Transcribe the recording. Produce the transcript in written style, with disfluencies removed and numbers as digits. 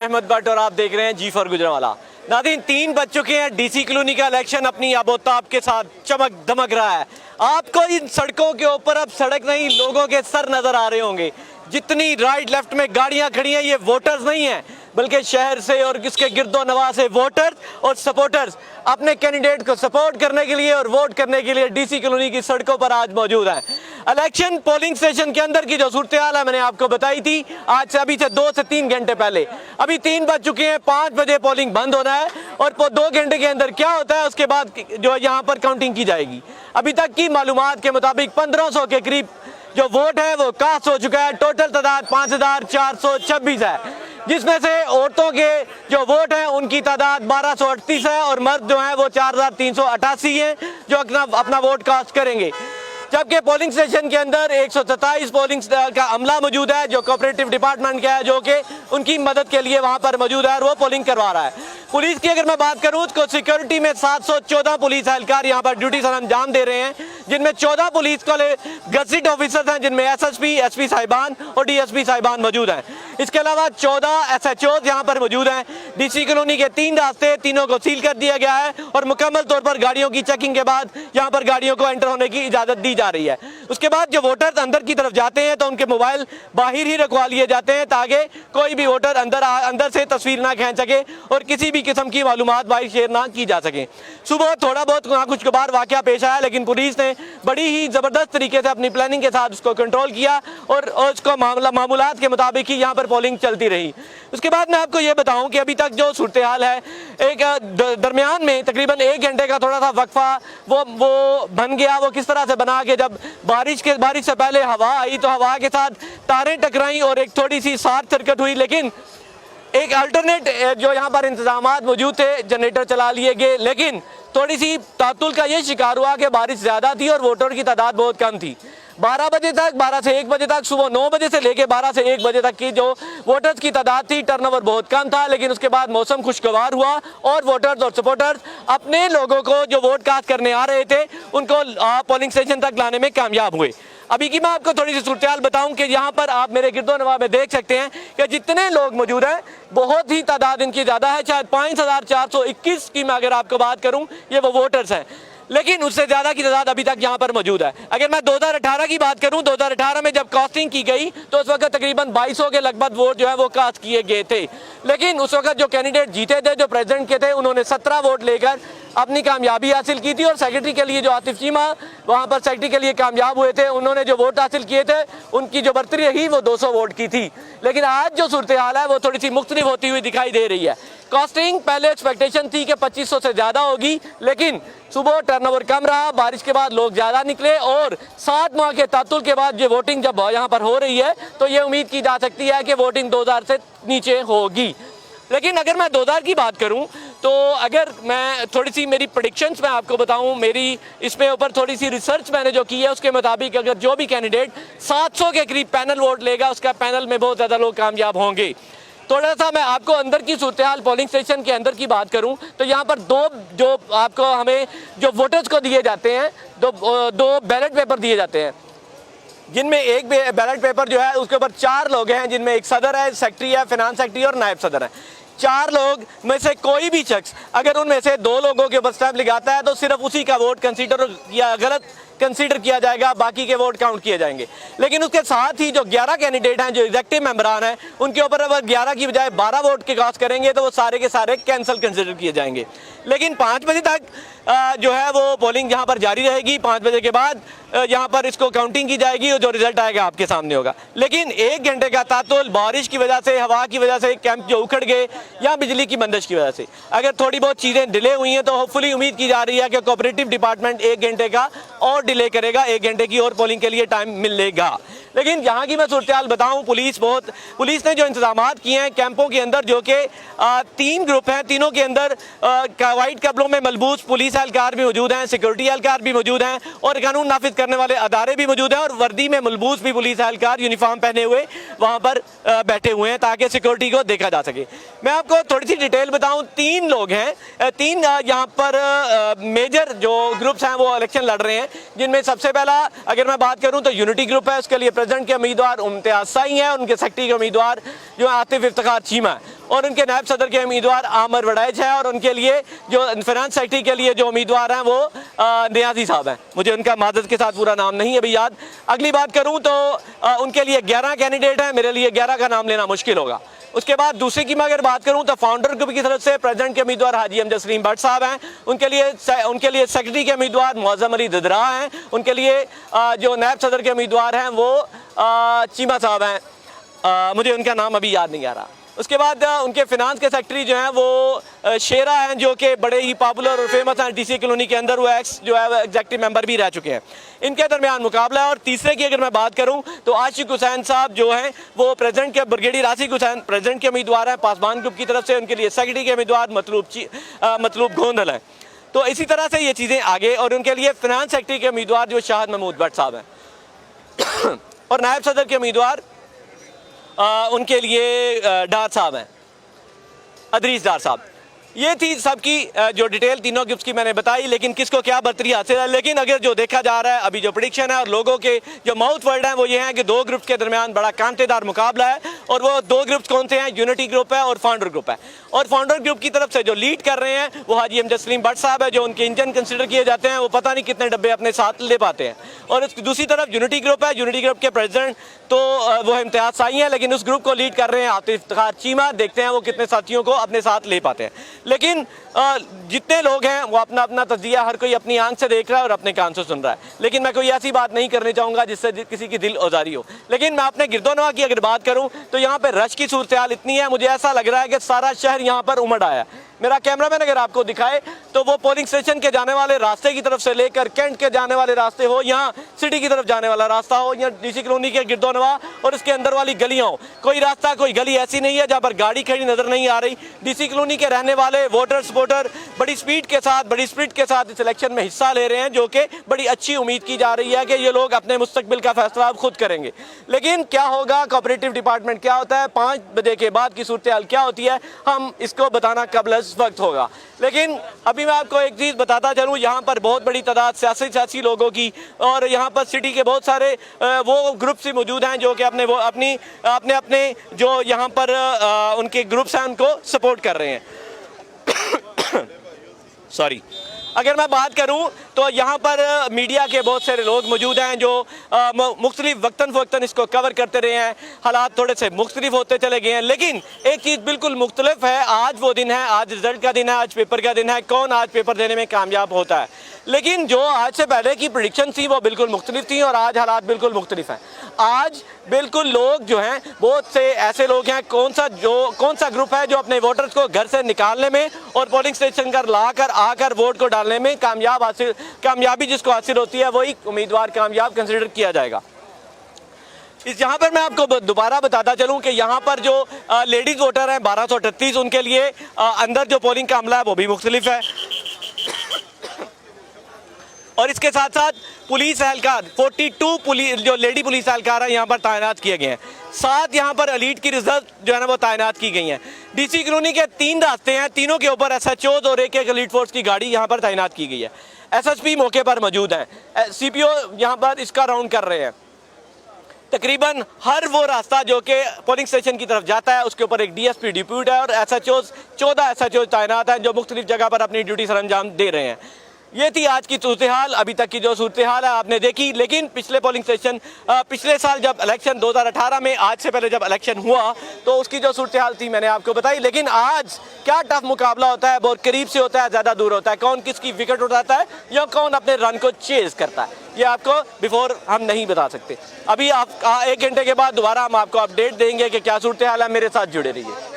अहमद भट्ट और आप देख रहे हैं जी फॉर गुजरांवाला। नाज़रीन, 3 बज चुके हैं। डीसी कॉलोनी का इलेक्शन अपनी आबोताब के साथ चमक धमक रहा है। आपको इन सड़कों के ऊपर अब सड़क नहीं, लोगों के सर नजर आ रहे होंगे। जितनी राइट लेफ्ट में गाड़ियां खड़ी हैं, ये वोटर्स नहीं हैं, बल्कि शहर से और इसके गिरदो नवाह से वोटर्स और सपोर्टर्स अपने कैंडिडेट को सपोर्ट करने के लिए और वोट करने के लिए डीसी कॉलोनी की सड़कों पर आज मौजूद हैं। इलेक्शन पोलिंग स्टेशन के अंदर की जो सूरत हाल है मैंने आपको बताई थी आज से अभी से 2 से 3 घंटे पहले। अभी 3 बज चुके हैं, 5 बजे पोलिंग बंद होना है और 2 घंटे के अंदर क्या होता है उसके बाद जो यहाँ पर काउंटिंग की जाएगी। अभी तक की मालूमात के मुताबिक 1500 के करीब जो वोट है वो कास्ट हो चुका है। टोटल तादाद 5426 है, जिसमें से औरतों के जो वोट हैं उनकी तादाद 1238 है और मर्द जो है वो 4388 हैं जो अपना वोट कास्ट करेंगे। जबकि पोलिंग स्टेशन के अंदर 127 पोलिंग का अमला मौजूद है जो कोऑपरेटिव डिपार्टमेंट का है, जो कि उनकी मदद के लिए वहां पर मौजूद है और वो पोलिंग करवा रहा है। पुलिस की अगर मैं बात करूं तो सिक्योरिटी में 714 पुलिस एहलकार यहां पर ड्यूटी सर अंजाम दे रहे हैं, जिनमें 14 पुलिस गजटेड ऑफिसर्स हैं, जिनमें एसएसपी, एसपी साहिबान और डीएसपी साहिबान मौजूद हैं। इसके अलावा 14 एसएचओ यहां पर मौजूद हैं। डीसी कॉलोनी के 3 रास्ते, तीनों को सील कर दिया गया है और मुकम्मल तौर पर गाड़ियों की चेकिंग के बाद यहां पर गाड़ियों को एंटर होने की इजाजत दी जा रही है। उसके बाद जो वोटर्स अंदर की तरफ जाते हैं तो उनके मोबाइल बाहर ही रखवा लिए जाते हैं ताकि कोई भी वोटर अंदर से तस्वीर ना खींच सके और किसी भी किस्म की मालूमात बाहर शेयर ना की जा सके। सुबह थोड़ा बहुत नाखुशगवार वाकया पेश आया, लेकिन पुलिस ने बड़ी ही जबरदस्त तरीके से अपनी प्लानिंग के साथ उसको कंट्रोल किया और उसको मामूलात के मुताबिक ही यहाँ पर पोलिंग चलती रही। उसके बाद मैं आपको ये बताऊं कि अभी तक जो सूरत हाल है, एक दरमियान में तकरीबन 1 घंटे का थोड़ा सा वक्फा वो बन गया। वो किस तरह से बना के जब बारिश से पहले हवा आई तो हवा के साथ तारें टकराई और एक थोड़ी सी शॉर्ट सर्किट हुई, लेकिन एक अल्टरनेट जो यहाँ पर इंतजामात मौजूद थे, जनरेटर चला लिए गए, लेकिन थोड़ी सी तातुल का ये शिकार हुआ कि बारिश ज़्यादा थी और वोटर की तादाद बहुत कम थी। 12 बजे तक, 12 से 1 बजे तक, सुबह 9 बजे से लेके 12 से 1 बजे तक की जो वोटर्स की तादाद थी, टर्नओवर बहुत कम था, लेकिन उसके बाद मौसम खुशगवार हुआ और वोटर्स और सपोर्टर्स अपने लोगों को जो वोट कास्ट करने आ रहे थे उनको पोलिंग स्टेशन तक लाने में कामयाब हुए। अभी की मैं आपको थोड़ी सी सूरत हाल बताऊं कि यहाँ पर आप मेरे गिरदो नवाह में देख सकते हैं कि जितने लोग मौजूद हैं बहुत ही तादाद इनकी ज़्यादा है। शायद 5421 की मैं अगर आपको बात करूं ये वो वोटर्स हैं, लेकिन उससे ज़्यादा की तादाद अभी तक यहाँ पर मौजूद है। अगर मैं 2018 की बात करूं, 2018 में जब कास्टिंग की गई तो उस वक्त तकरीबन 2200 के लगभग वोट जो है वो कास्ट किए गए थे, लेकिन उस वक्त जो कैंडिडेट जीते थे, जो प्रेसिडेंट के थे, उन्होंने 17 वोट लेकर अपनी कामयाबी हासिल की थी और सेक्रेटरी के लिए जो आतिफ चीमा वहाँ पर सेक्रेटरी के लिए कामयाब हुए थे, उन्होंने जो वोट हासिल किए थे उनकी जो बढ़तरी रही वो 200 वोट की थी। लेकिन आज जो सूरत हाल है वो थोड़ी सी मुख्तलिफ होती हुई दिखाई दे रही है। कास्टिंग पहले एक्सपेक्टेशन थी कि 2500 से ज़्यादा होगी, लेकिन सुबह टर्नओवर कम रहा, बारिश के बाद लोग ज़्यादा निकले और 7 माह के तातुल के बाद ये वोटिंग जब यहाँ पर हो रही है तो ये उम्मीद की जा सकती है कि वोटिंग 2000 से नीचे होगी। लेकिन अगर मैं 2000 की बात करूं तो अगर मैं थोड़ी सी मेरी प्रेडिक्शंस मैं आपको बताऊं, मेरी इसमें ऊपर थोड़ी सी रिसर्च मैंने जो की है उसके मुताबिक अगर जो भी कैंडिडेट 700 के करीब पैनल वोट लेगा उसका पैनल में बहुत ज़्यादा लोग कामयाब होंगे। थोड़ा सा मैं आपको अंदर की सूरत हाल पोलिंग स्टेशन के अंदर की बात करूं तो यहाँ पर जो आपको हमें जो वोटर्स को दिए जाते हैं, दो बैलेट पेपर दिए जाते हैं, जिनमें एक बैलेट पेपर जो है उसके ऊपर 4 लोग हैं, जिनमें एक सदर है, सेक्रेटरी है, फिनांस सेक्रेटरी और नायब सदर है। 4 लोग में से कोई भी शख्स अगर उनमें से 2 लोगों के ऊपर स्टैंप लगाता है तो सिर्फ उसी का वोट कंसीडर या गलत कंसीडर किया जाएगा, बाकी के वोट काउंट किए जाएंगे। लेकिन उसके साथ ही जो 11 कैंडिडेट हैं, जो एग्जेक्टिव मेंबरान हैं, उनके ऊपर अगर 11 की बजाय 12 वोट के कास्ट करेंगे तो वो सारे के सारे कैंसिल कंसीडर किए जाएंगे। लेकिन 5 बजे तक जो है वो पोलिंग यहाँ पर जारी रहेगी। 5 बजे के बाद यहाँ पर इसको काउंटिंग की जाएगी और जो रिजल्ट आएगा आपके सामने होगा। लेकिन 1 घंटे का तातुल बारिश की वजह से, हवा की वजह से, कैंप जो उखड़ गए या बिजली की बंदिश की वजह से अगर थोड़ी बहुत चीज़ें डिले हुई हैं तो होपफुली उम्मीद की जा रही है कि कोऑपरेटिव डिपार्टमेंट 1 घंटे का और डिले करेगा, 1 घंटे की और पोलिंग के लिए टाइम मिलेगा। लेकिन यहाँ की मैं सूरत हाल बताऊँ, पुलिस ने जो इंतजामात किए हैं कैंपों के अंदर, जो कि 3 ग्रुप हैं, तीनों के अंदर वाइट कपड़ों में मलबूस पुलिस एहलकार भी मौजूद हैं, सिक्योरिटी एहलकार भी मौजूद हैं और कानून नाफिज करने वाले अदारे भी मौजूद हैं और वर्दी में मलबूस भी पुलिस एहलकार यूनिफॉर्म पहने हुए वहाँ पर बैठे हुए हैं ताकि सिक्योरिटी को देखा जा सके। मैं आपको थोड़ी सी डिटेल बताऊँ, 3 लोग हैं, 3 यहाँ पर मेजर जो ग्रुप्स हैं वो इलेक्शन लड़ रहे हैं, जिनमें सबसे पहला अगर मैं बात करूँ तो यूनिटी ग्रुप है, उसके लिए प्रेसिडेंट के उम्मीदवार इम्तियाज साई हैं, उनके सेक्रेटरी के उम्मीदवार जो आतिफ इफ्तिखार चीमा है। और उनके नायब सदर के उम्मीदवार आमिर वड़ैच है, और उनके लिए जो फाइनेंस सेक्रेटरी के लिए जो उम्मीदवार हैं वो नियाजी साहब हैं। मुझे उनका मादत के साथ पूरा नाम नहीं है अभी याद। अगली बात करूं तो उनके लिए 11 कैंडिडेट हैं, मेरे लिए 11 का नाम लेना मुश्किल होगा। उसके बाद दूसरी की मैं अगर बात करूं तो फाउंडर ग्रुप की तरफ से प्रेसिडेंट के उम्मीदवार हाजी अमजद सलीम भट्ट साहब हैं, उनके लिए सेक्रेटरी के उम्मीदवार मुअज़्ज़म अली ददरा हैं, उनके लिए जो नायब सदर के उम्मीदवार हैं वो चीमा साहब हैं, मुझे उनका नाम अभी याद नहीं आ रहा। उसके बाद उनके फिनांस के सेक्रेटरी जो हैं वो शेरा हैं, जो कि बड़े ही पॉपुलर और फेमस हैं डीसी कॉलोनी के अंदर, वो एक्स जो है एग्जेक्टिव मेंबर भी रह चुके हैं। इनके दरमियान मुकाबला है। और तीसरे की अगर मैं बात करूं तो आशिक हुसैन साहब जो हैं वो प्रेसिडेंट के ब्रिगेडियर आशिक हुसैन प्रेसिडेंट के उम्मीदवार हैं पासवान ग्रुप की तरफ से, उनके लिए सेक्रेटरी के उम्मीदवार मतलूब गोंदल हैं। तो इसी तरह से ये चीज़ें आगे, और उनके लिए फिनांस सेक्रेटरी के उम्मीदवार जो शाहद महमूद भट्ट साहब हैं और नायब सदर के उम्मीदवार उनके लिए डार साहब हैं, अदरीस डार साहब। ये थी सबकी जो डिटेल तीनों ग्रुप्स की मैंने बताई, लेकिन किसको क्या बर्तरी हासिल है। लेकिन अगर जो देखा जा रहा है अभी जो प्रेडिक्शन है और लोगों के जो माउथ वर्ड है वो ये है कि दो ग्रुप्स के दरमियान बड़ा कांटेदार मुकाबला है। और वो दो ग्रुप्स कौन से हैं? यूनिटी ग्रुप है और फाउंडर ग्रुप है। और फाउंडर ग्रुप की तरफ से जो लीड कर रहे हैं वो हाजी अमजद सलीम भट्ट साहब है, जो उनके इंजन कंसिडर किए जाते हैं। वो पता नहीं कितने डब्बे अपने साथ ले पाते हैं। और दूसरी तरफ यूनिटी ग्रुप है, यूनिटी ग्रुप के प्रेसिडेंट तो वो इम्तियाज साई हैं, लेकिन उस ग्रुप को लीड कर रहे हैं आतिफ इफ्तिखार चीमा। देखते हैं वो कितने साथियों को अपने साथ ले पाते हैं। लेकिन जितने लोग हैं वो अपना अपना तजिया हर कोई अपनी आंख से देख रहा है और अपने कान से सुन रहा है। लेकिन मैं कोई ऐसी बात नहीं करनी चाहूँगा जिससे किसी की दिल आज़ारी हो। लेकिन मैं अपने गिरदोनवा की अगर बात करूँ तो यहाँ पर रश की सूरत हाल इतनी है, मुझे ऐसा लग रहा है कि सारा शहर यहाँ पर उमड़ आया है। मेरा कैमरामैन अगर आपको दिखाए तो वो पोलिंग स्टेशन के जाने वाले रास्ते की तरफ से लेकर कैंट के जाने वाले रास्ते हो, यहाँ सिटी की तरफ जाने वाला रास्ता हो, या डीसी कॉलोनी के गिरदोनवा और उसके अंदर वाली गलियाँ हो, कोई रास्ता कोई गली ऐसी नहीं है जहाँ पर गाड़ी खड़ी नजर नहीं आ रही। डीसी कॉलोनी के रहने वाले वोटर सपोर्टर बड़ी स्पीड के साथ इस इलेक्शन में हिस्सा ले रहे हैं, जो कि बड़ी अच्छी उम्मीद की जा रही है कि ये लोग अपने मुस्तकबिल का फैसला अब खुद करेंगे। लेकिन क्या होगा, कोऑपरेटिव डिपार्टमेंट क्या होता है, 5 बजे के बाद की सूरत हाल क्या होती है, हम इसको बताना कबल वक्त होगा। लेकिन अभी मैं आपको एक चीज़ बताता चलूँ, यहाँ पर बहुत बड़ी तादाद सियासी लोगों की और यहाँ पर सिटी के बहुत सारे वो ग्रुप्स ही मौजूद हैं जो कि अपने जो यहाँ पर उनके ग्रुप्स हैं उनको सपोर्ट कर रहे हैं। सॉरी, अगर मैं बात करूं तो यहाँ पर मीडिया के बहुत सारे लोग मौजूद हैं जो मुख्तलिफ वक्तन फ़वक्तन इसको कवर करते रहे हैं। हालात थोड़े से मुख्तलिफ होते चले गए हैं, लेकिन एक चीज़ बिल्कुल मुख्तलिफ है। आज वो दिन है, आज रिजल्ट का दिन है, आज पेपर का दिन है। कौन आज पेपर देने में कामयाब होता है? लेकिन जो आज से पहले की प्रेडिक्शन थी वो बिल्कुल मुख्तलिफ थी और आज हालात बिल्कुल मुख्तलिफ हैं। आज बिल्कुल लोग जो हैं, बहुत से ऐसे लोग हैं, कौन सा ग्रुप है जो अपने वोटर्स को घर से निकालने में और पोलिंग स्टेशन पर आकर वोट को डालने में कामयाबी जिसको हासिल होती है वही उम्मीदवार कामयाब कंसिडर किया जाएगा। यहाँ पर मैं आपको दोबारा बताता चलूँ कि यहाँ पर जो लेडीज़ वोटर हैं 1238, उनके लिए अंदर जो पोलिंग का अमला है वो भी मुख्तलिफ है। और इसके साथ साथ पुलिस एहलकार 42 जो लेडी पुलिस एहलकार हैं यहाँ पर तैनात किए गए हैं। 7 यहाँ पर एलीट की रिजर्व जो है ना वो तैनात की गई हैं। डीसी कॉलोनी के 3 रास्ते हैं, तीनों के ऊपर एसएचओ और एक एलीट फोर्स की गाड़ी यहाँ पर तैनात की गई है। एसएसपी मौके पर मौजूद हैं, सीपीओ यहाँ पर इसका राउंड कर रहे हैं। तकरीबन हर वो रास्ता जो कि पोलिंग स्टेशन की तरफ जाता है उसके ऊपर एक डीएसपी डिप्यूट है और एसएचओ 14 एसएचओ तैनात हैं जो मुख्तलिफ जगह पर अपनी ड्यूटी सरअंजाम दे रहे हैं। ये थी आज की सूरत हाल। अभी तक की जो सूरत हाल है आपने देखी, लेकिन पिछले पोलिंग स्टेशन पिछले साल जब इलेक्शन 2018 में आज से पहले जब इलेक्शन हुआ तो उसकी जो सूरत हाल थी मैंने आपको बताई। लेकिन आज क्या टफ मुकाबला होता है, बहुत करीब से होता है, ज़्यादा दूर होता है, कौन किसकी विकेट उठाता है या कौन अपने रन को चेज करता है, ये आपको बिफोर हम नहीं बता सकते। अभी आप 1 घंटे के बाद दोबारा हम आपको अपडेट देंगे कि क्या सूरत हाल है। मेरे साथ जुड़े रहिए।